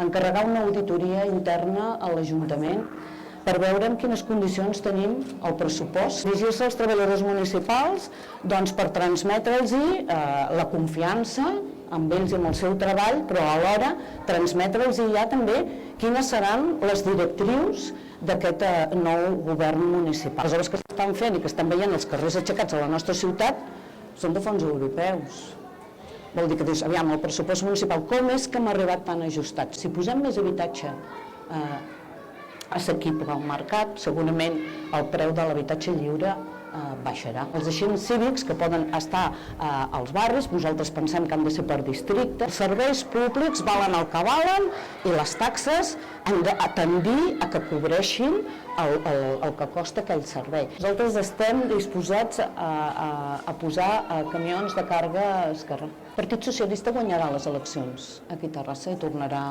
encarregar una auditoria interna a l'Ajuntament per veure en quines condicions tenim el pressupost. Dirigir-se als treballadors municipals per transmetre'ls la confiança amb ells i amb el seu treball, però alhora transmetre'ls ja també quines seran les directrius d'aquest nou govern municipal. Les obres que s'estan fent i que estan veient els carrers aixecats a la nostra ciutat són de fons europeus. Vol dir que dius, aviam, el pressupost municipal, com és que m'ha arribat tan ajustat? Si posem més habitatge assequible al mercat, segurament el preu de l'habitatge lliure baixarà. Els agents cívics que poden estar als barris, nosaltres pensem que han de ser per districte. Els serveis públics valen el que valen i les taxes han de tendir a que cobreixin el que costa aquell servei. Nosaltres estem disposats a posar camions de càrrega a Esquerra. El Partit Socialista guanyarà les eleccions aquí a Terrassa i tornarà